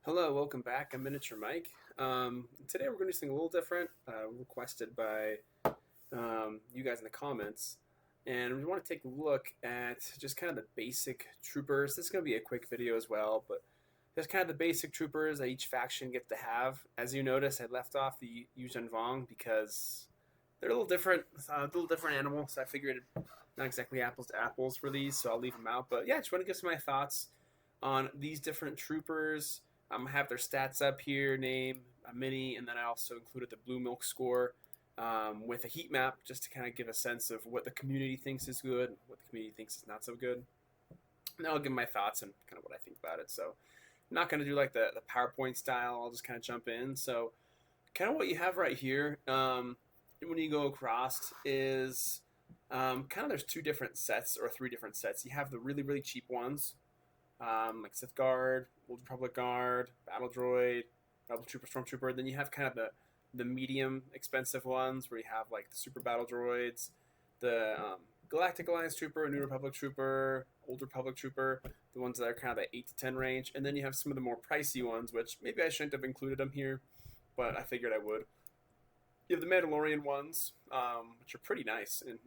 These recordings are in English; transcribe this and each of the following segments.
Hello, welcome back. I'm Miniature Mike. Today we're going to do something a little different, requested by you guys in the comments. And we want to take a look at just kind of the basic troopers. This is going to be a quick video as well, but just kind of the basic troopers that each faction gets to have. As you notice, I left off the Yuzhen Vong because they're a little different animal, so I figured not exactly apples to apples for these, so I'll leave them out. But yeah, I just want to give some of my thoughts on these different troopers. I have their stats up here, name, a mini, and then I also included the Blue Milk score with a heat map just to kind of give a sense of what the community thinks is good, what the community thinks is not so good. And I'll give my thoughts and kind of what I think about it. So I'm not going to do like the PowerPoint style. I'll just kind of jump in. So kind of what you have right here when you go across is kind of there's two different sets or three different sets. You have the really, really cheap ones like Sith Guard, Old Republic Guard, Battle Droid, Rebel Trooper, Stormtrooper. Then you have kind of the medium expensive ones where you have like the Super Battle Droids, the Galactic Alliance Trooper, New Republic Trooper, Old Republic Trooper, the ones that are kind of the 8 to 10 range. And then you have some of the more pricey ones, which maybe I shouldn't have included them here, but I figured I would. You have the Mandalorian ones, which are pretty nice in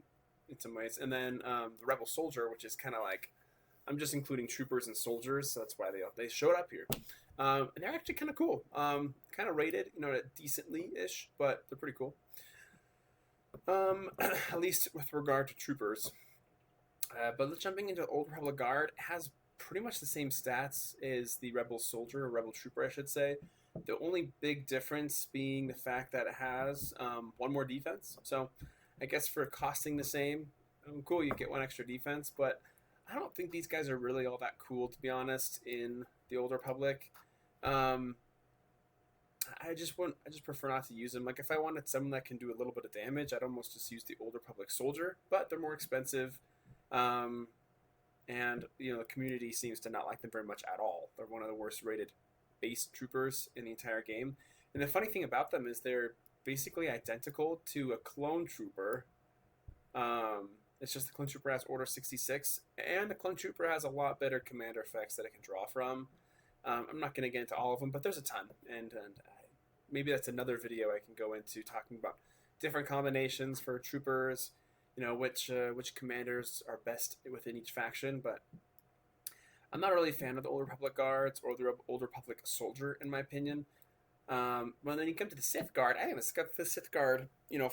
some ways. And then the Rebel Soldier, which is kind of like, I'm just including troopers and soldiers, so that's why they showed up here. And they're actually kind of cool. Kind of rated, decently-ish, but they're pretty cool. At least with regard to troopers. But jumping into Old Republic Guard, it has pretty much the same stats as the Rebel Soldier, or Rebel Trooper, I should say. The only big difference being the fact that it has one more defense. So I guess for costing the same, cool, you get one extra defense, but I don't think these guys are really all that cool, to be honest, in the Old Republic. I just prefer not to use them. Like if I wanted someone that can do a little bit of damage, I'd almost just use the Old Republic Soldier, but they're more expensive. And the community seems to not like them very much at all. They're one of the worst rated base troopers in the entire game. And the funny thing about them is they're basically identical to a clone trooper. It's just the Clone Trooper has Order 66, and the Clone Trooper has a lot better commander effects that it can draw from. I'm not going to get into all of them, but there's a ton, and maybe that's another video I can go into talking about different combinations for troopers, which commanders are best within each faction, but I'm not really a fan of the Old Republic Guards or the Old Republic Soldier, in my opinion. When then you come to the Sith Guard, I think the Sith Guard,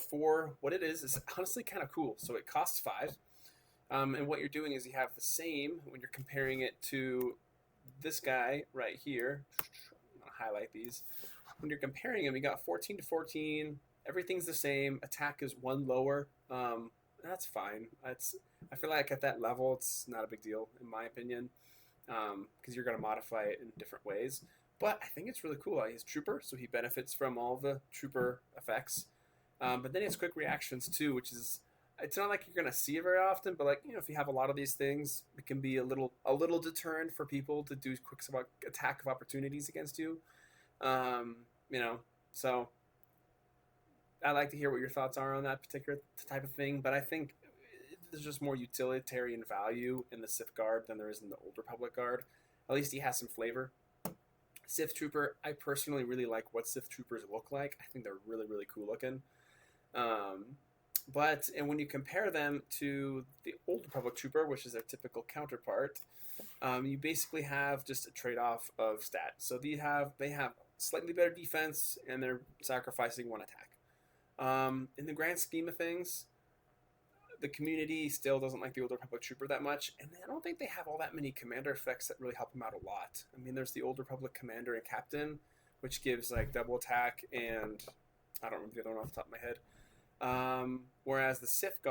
for what it is honestly kind of cool. So it costs 5. And what you're doing is you have the same when you're comparing it to this guy right here. I'm going to highlight these. When you're comparing them, you got 14 to 14. Everything's the same. Attack is 1 lower. That's fine. I feel like at that level, it's not a big deal, in my opinion, because you're going to modify it in different ways. But I think it's really cool. He's Trooper, so he benefits from all the Trooper effects. But then he has quick reactions too, which is, it's not like you're gonna see it very often, but if you have a lot of these things, it can be a little deterrent for people to do quick attack of opportunities against you. So I'd like to hear what your thoughts are on that particular type of thing. But I think there's just more utilitarian value in the Sith Guard than there is in the Old Republic Guard. At least he has some flavor. Sith Trooper, I personally really like what Sith Troopers look like. I think they're really, really cool looking. And when you compare them to the Old Republic Trooper, which is their typical counterpart, you basically have just a trade-off of stats. So they have slightly better defense, and they're sacrificing 1 attack. In the grand scheme of things, the community still doesn't like the Old Republic Trooper that much, and I don't think they have all that many commander effects that really help them out a lot. I mean, there's the Old Republic Commander and Captain, which gives like double attack, and I don't remember the other one off the top of my head. Whereas the Sith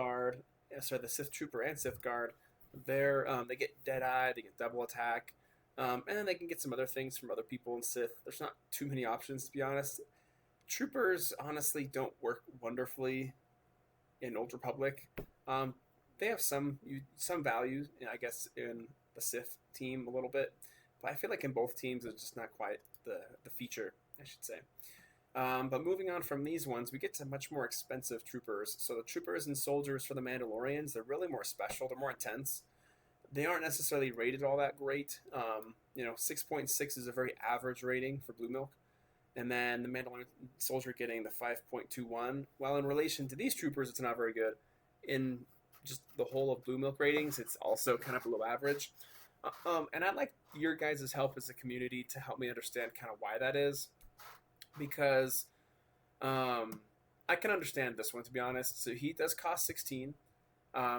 Trooper and Sith Guard, they get Deadeye, they get double attack, and then they can get some other things from other people in Sith. There's not too many options, to be honest. Troopers honestly don't work wonderfully in Old Republic. They have some value, I guess, in the Sith team a little bit, but I feel like in both teams it's just not quite the feature, I should say. But moving on from these ones, we get to much more expensive troopers. So the troopers and soldiers for the Mandalorians, they're really more special. They're more intense. They aren't necessarily rated all that great. 6.6 is a very average rating for blue milk. And then the Mandalorian soldier getting the 5.21. While in relation to these troopers, it's not very good. In just the whole of blue milk ratings, it's also kind of below average. And I'd like your guys' help as a community to help me understand kind of why that is, because I can understand this one, to be honest. So he does cost 16.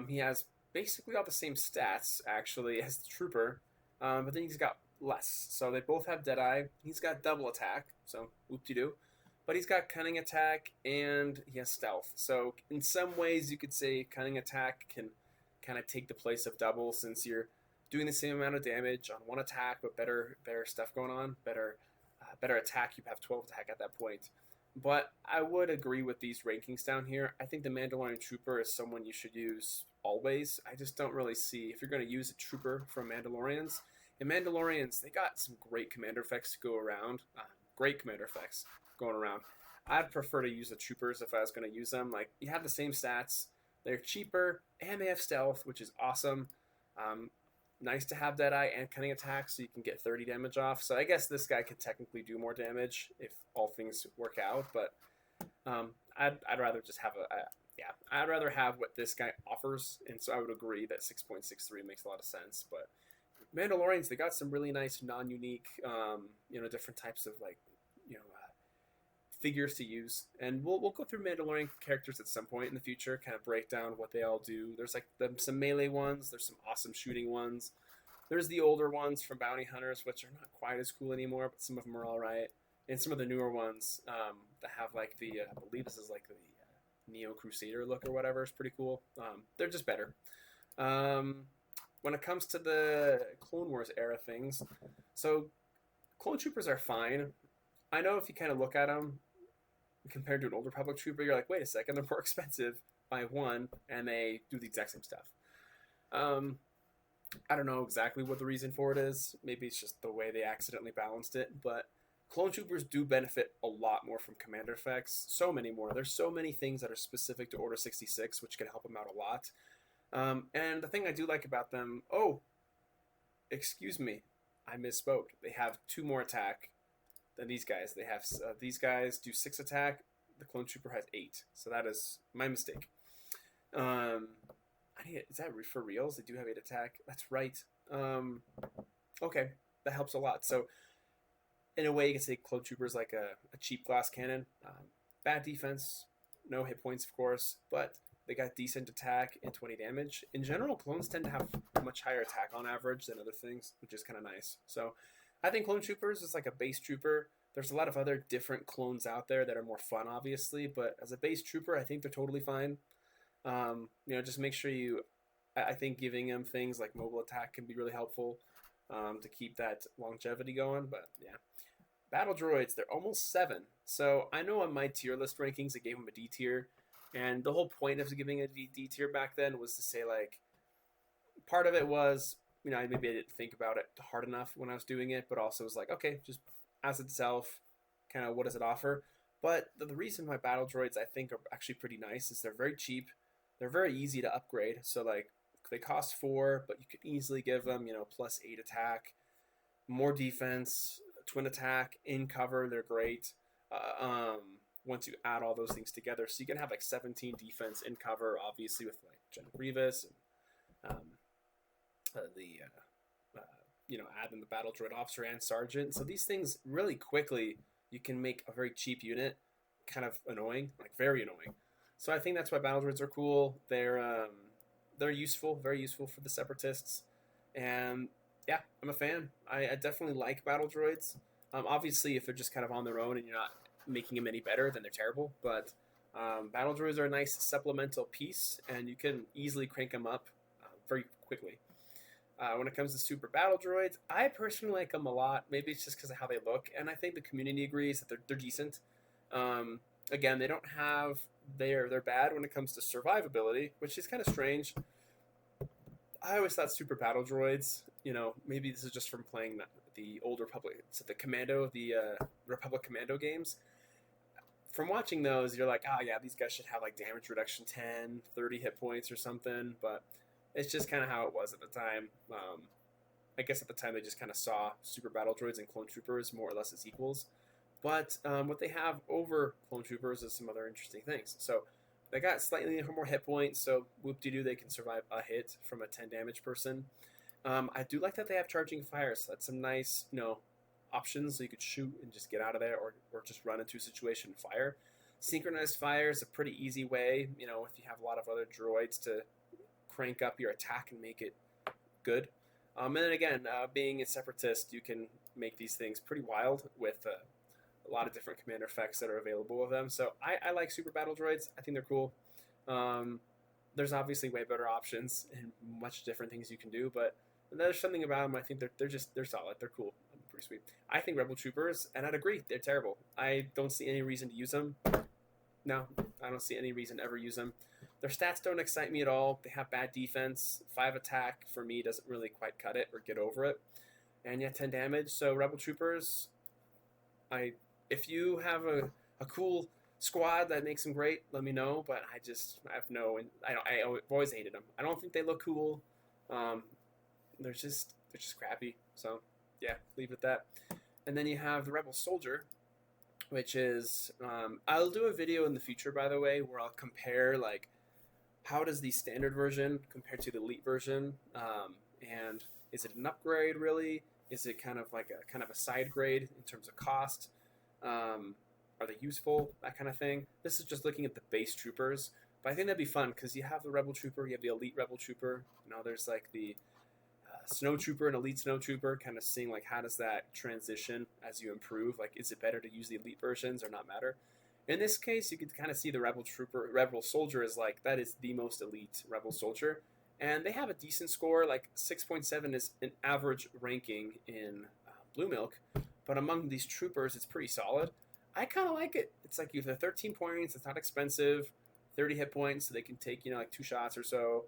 He has basically all the same stats actually as the trooper, but then he's got less. So they both have Deadeye. He's got double attack, so whoop-de-doo. But he's got cunning attack and he has stealth. So in some ways you could say cunning attack can kind of take the place of double, since you're doing the same amount of damage on one attack, but better stuff going on, better attack. You have 12 attack at that point. But I would agree with these rankings down here. I think the Mandalorian Trooper is someone you should use always. I just don't really see, if you're going to use a Trooper from Mandalorians, and Mandalorians, they got some great commander effects to go around. Great commander effects going around. I'd prefer to use the Troopers if I was going to use them. Like, you have the same stats. They're cheaper, and they have stealth, which is awesome. Nice to have Deadeye and cunning attack, so you can get 30 damage off. So I guess this guy could technically do more damage if all things work out. But I'd rather just have I'd rather have what this guy offers, and so I would agree that 6.63 makes a lot of sense. But Mandalorians, they got some really nice non-unique, different types of figures to use, and we'll go through Mandalorian characters at some point in the future, kind of break down what they all do. There's some melee ones, there's some awesome shooting ones, there's the older ones from Bounty Hunters, which are not quite as cool anymore, but some of them are all right, and some of the newer ones that have I believe this is like the Neo Crusader look or whatever, is pretty cool. They're just better. When it comes to the Clone Wars era things, so Clone Troopers are fine. I know if you kind of look at them compared to an older Republic Trooper, you're like, wait a second, they're more expensive by one, and they do the exact same stuff. I don't know exactly what the reason for it is. Maybe it's just the way they accidentally balanced it, but Clone Troopers do benefit a lot more from commander effects. So many more. There's so many things that are specific to Order 66, which can help them out a lot. And the thing I do like about them... Oh! Excuse me. I misspoke. They have 2 more attack than these guys. They have these guys do 6 attack. The Clone Trooper has 8. So that is my mistake. Is that for reals? They do have 8 attack. That's right. Okay, that helps a lot. So in a way, you can say Clone Trooper is like a cheap glass cannon. Bad defense, no hit points, of course, but they got decent attack and 20 damage. In general, clones tend to have a much higher attack on average than other things, which is kind of nice. So I think Clone Troopers is like a base trooper. There's a lot of other different clones out there that are more fun, obviously, but as a base trooper, I think they're totally fine. Just make sure I think giving them things like mobile attack can be really helpful to keep that longevity going. But yeah, battle droids, they're almost 7. So I know on my tier list rankings, I gave them a D tier. And the whole point of giving a D tier back then was to say, like, part of it was, maybe I didn't think about it hard enough when I was doing it, but also was like, okay, just as itself, kind of what does it offer? But the reason why battle droids I think are actually pretty nice is they're very cheap. They're very easy to upgrade. So, like, they cost 4, but you could easily give them, plus 8 attack, more defense, twin attack, in cover, they're great. Once you add all those things together, so you can have like 17 defense in cover, obviously with like General Grievous and add in the battle droid officer and sergeant. So these things really quickly you can make a very cheap unit kind of annoying, like very annoying. So I think that's why battle droids are cool. They're useful, very useful for the separatists, and yeah, I'm a fan. I definitely like battle droids. Obviously, if they're just kind of on their own and you're not making them any better, then they're terrible, but battle droids are a nice supplemental piece, and you can easily crank them up very quickly. When it comes to super battle droids, I personally like them a lot. Maybe it's just because of how they look, and I think the community agrees that they're decent. Again, they don't have they're bad when it comes to survivability, which is kind of strange. I always thought super battle droids, maybe this is just from playing the old Republic, so the Republic Commando games. From watching those, you're like, yeah, these guys should have like damage reduction 10, 30 hit points or something. But It's just kind of how it was at the time. I guess at the time they just kind of saw super battle droids and clone troopers more or less as equals. But what they have over clone troopers is some other interesting things. So they got slightly more hit points, so whoop-de-doo, they can survive a hit from a 10 damage person. I do like that they have charging fire, so that's some nice, options. So you could shoot and just get out of there, or just run into a situation and fire. Synchronized fire is a pretty easy way, if you have a lot of other droids, to crank up your attack and make it good. And then again, being a separatist, you can make these things pretty wild with a lot of different commander effects that are available with them. So I like super battle droids. I think they're cool. There's obviously way better options and much different things you can do, but there's something about them. I think they're solid. They're cool. Pretty sweet. I think Rebel Troopers, and I'd agree, they're terrible. I don't see any reason to use them. No, I don't see any reason to ever use them. Their stats don't excite me at all. They have bad defense. 5 attack for me doesn't really quite cut it or get over it. And yet 10 damage. So Rebel Troopers, if you have a cool squad that makes them great, let me know. But I've always hated them. I don't think they look cool. They're just crappy. So yeah, leave it at that. And then you have the Rebel Soldier, which is I'll do a video in the future, by the way, where I'll compare like how does the standard version compare to the elite version, and is it an upgrade really? Is it kind of like a side grade in terms of cost? Are they useful? That kind of thing. This is just looking at the base troopers, but I think that'd be fun because you have the Rebel Trooper, you have the elite Rebel Trooper. There's like the Snow Trooper and Elite Snow Trooper, kind of seeing like how does that transition as you improve. Like, is it better to use the elite versions or not matter? In this case, you could kind of see the Rebel Soldier is like, that is the most elite Rebel Soldier. And they have a decent score, like 6.7 is an average ranking in Blue Milk. But among these troopers, it's pretty solid. I kind of like it. It's like you have 13 points, it's not expensive, 30 hit points, so they can take, like 2 shots or so,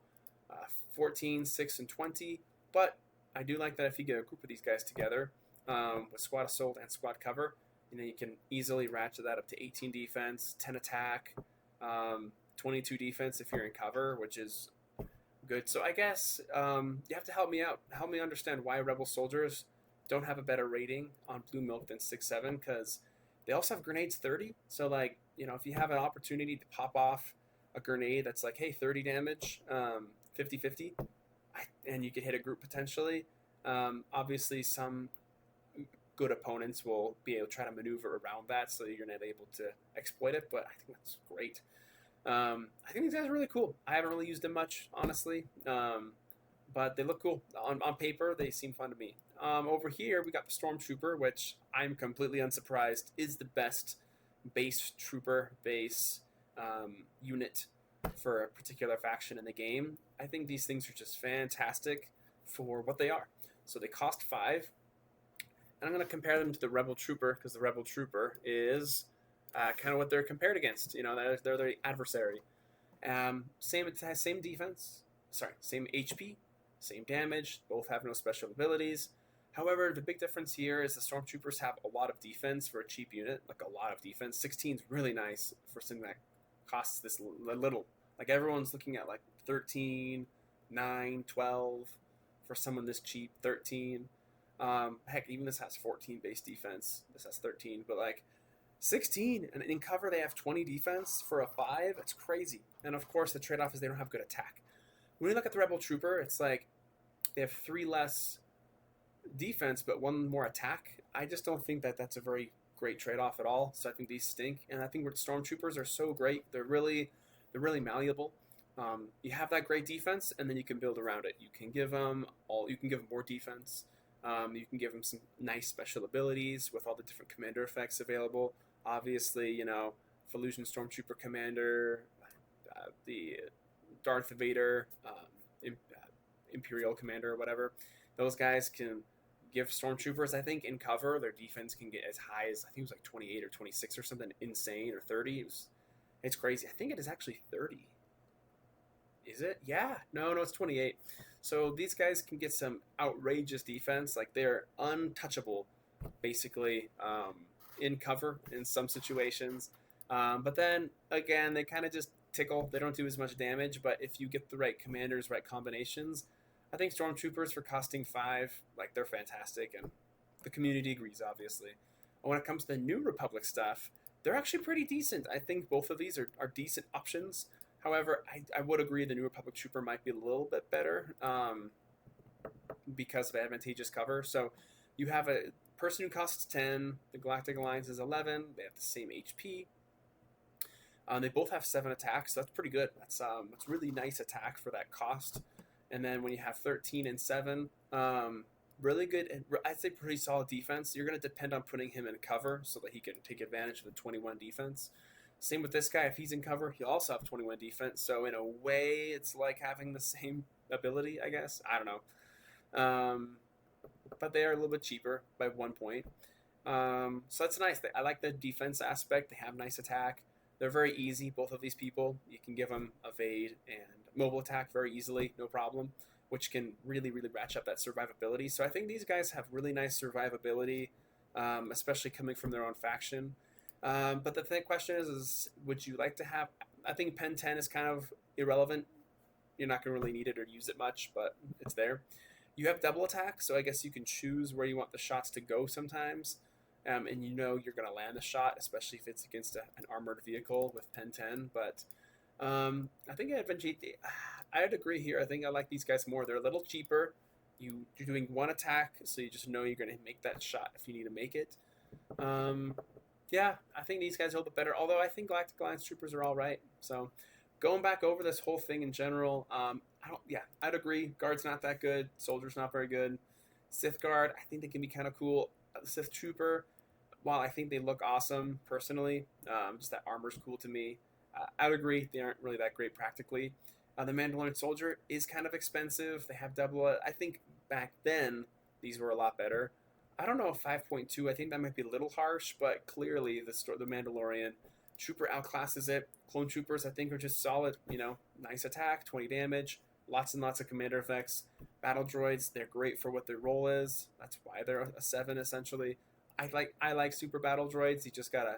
14, 6, and 20. But I do like that if you get a group of these guys together with squad assault and squad cover, you can easily ratchet that up to 18 defense, 10 attack, 22 defense if you're in cover, which is good. So I guess you have to help me out, help me understand why Rebel Soldiers don't have a better rating on Blue Milk than 6.7, because they also have grenades 30. So like, if you have an opportunity to pop off a grenade that's like, hey, 30 damage, 50-50, and you could hit a group potentially. Obviously, some good opponents will be able to try to maneuver around that, so you're not able to exploit it. But I think that's great. I think these guys are really cool. I haven't really used them much, honestly, but they look cool on paper. They seem fun to me. Over here, we got the Stormtrooper, which I'm completely unsurprised is the best base trooper base unit for a particular faction in the game. I think these things are just fantastic for what they are. So they cost 5, and I'm going to compare them to the Rebel Trooper, because the Rebel Trooper is kind of what they're compared against. They're the adversary. Same defense, same HP, same damage. Both have no special abilities. However, the big difference here is the Stormtroopers have a lot of defense for a cheap unit, like a lot of defense. 16 is really nice for something that costs this little. Like, everyone's looking at like 13, 9, 12 for someone this cheap, 13. Heck, even this has 14 base defense. This has 13, but like 16, and in cover they have 20 defense for a 5. It's crazy. And of course, the trade-off is they don't have good attack. When you look at the Rebel Trooper, it's like they have 3 less defense, but 1 more attack. I just don't think that that's a very great trade-off at all. So I think these stink, and I think Stormtroopers are so great. They're really malleable. You have that great defense, and then you can build around it. You can give them more defense. You can give them some nice special abilities with all the different commander effects available. Obviously, Felucian Stormtrooper Commander, the Darth Vader Imperial Commander, or whatever. Those guys can give Stormtroopers, I think, in cover, their defense can get as high as, I think it was like 28 or 26 or something insane, or 30. It's crazy. I think it is actually 30. Is it? Yeah. No, it's 28. So these guys can get some outrageous defense. Like, they're untouchable, basically, in cover in some situations. But then, again, they kind of just tickle. They don't do as much damage, but if you get the right commanders, right combinations, I think Stormtroopers for costing 5, like, they're fantastic, and the community agrees, obviously. And when it comes to the New Republic stuff, they're actually pretty decent. I think both of these are decent options. However, I would agree the New Republic Trooper might be a little bit better because of advantageous cover. So you have a person who costs 10, the Galactic Alliance is 11, they have the same HP. They both have 7 attacks, so that's pretty good. That's really nice attack for that cost. And then when you have 13 and 7, really good, and I'd say pretty solid defense. You're going to depend on putting him in cover so that he can take advantage of the 21 defense. Same with this guy. If he's in cover, he'll also have 21 defense. So in a way, it's like having the same ability, I guess. I don't know. But they are a little bit cheaper by 1 point. So that's nice. I like the defense aspect. They have nice attack. They're very easy, both of these people. You can give them evade and mobile attack very easily, no problem, which can really, really ratchet up that survivability. So I think these guys have really nice survivability, especially coming from their own faction. But the question is would you like to have... I think Pen 10 is kind of irrelevant. You're not going to really need it or use it much, but it's there. You have double attack, so I guess you can choose where you want the shots to go sometimes. And you know you're going to land the shot, especially if it's against an armored vehicle with Pen 10. But I think I'd agree here. I think I like these guys more. They're a little cheaper. You're doing 1 attack, so you just know you're going to make that shot if you need to make it. Yeah, I think these guys are a little bit better. Although I think Galactic Alliance Troopers are all right. So going back over this whole thing in general, I'd agree. Guard's not that good. Soldier's not very good. Sith Guard, I think they can be kind of cool. The Sith Trooper, while I think they look awesome personally, just that armor's cool to me. I'd agree they aren't really that great practically. The Mandalorian Soldier is kind of expensive. They have double. I think back then these were a lot better. I don't know if 5.2. I think that might be a little harsh, but clearly the Mandalorian Trooper outclasses it. Clone Troopers, I think, are just solid. Nice attack, 20 damage, lots and lots of commander effects. Battle droids, they're great for what their role is. That's why they're a 7 essentially. I like super battle droids. You just gotta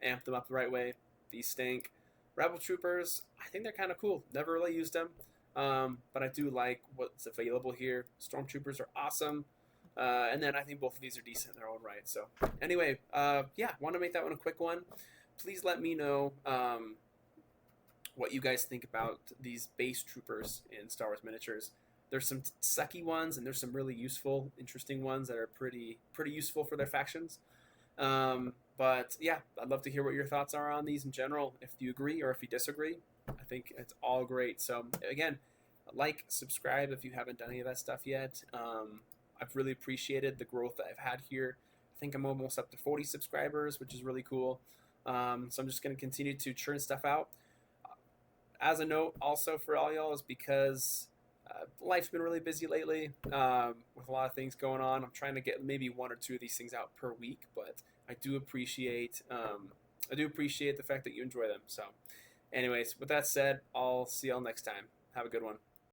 amp them up the right way. These stink. Rebel Troopers, I think they're kind of cool. Never really used them, but I do like what's available here. Stormtroopers are awesome. And then I think both of these are decent in their own right. So anyway, want to make that one a quick one. Please let me know what you guys think about these base troopers in Star Wars miniatures. There's some sucky ones, and there's some really useful, interesting ones that are pretty useful for their factions. But yeah, I'd love to hear what your thoughts are on these in general. If you agree or if you disagree, I think it's all great. So again, like, subscribe if you haven't done any of that stuff yet. I've really appreciated the growth that I've had here. I think I'm almost up to 40 subscribers, which is really cool. So I'm just going to continue to churn stuff out. As a note, also for all y'all, is because life's been really busy lately with a lot of things going on. I'm trying to get maybe 1 or 2 of these things out per week, but I do appreciate the fact that you enjoy them. So anyways, with that said, I'll see y'all next time. Have a good one.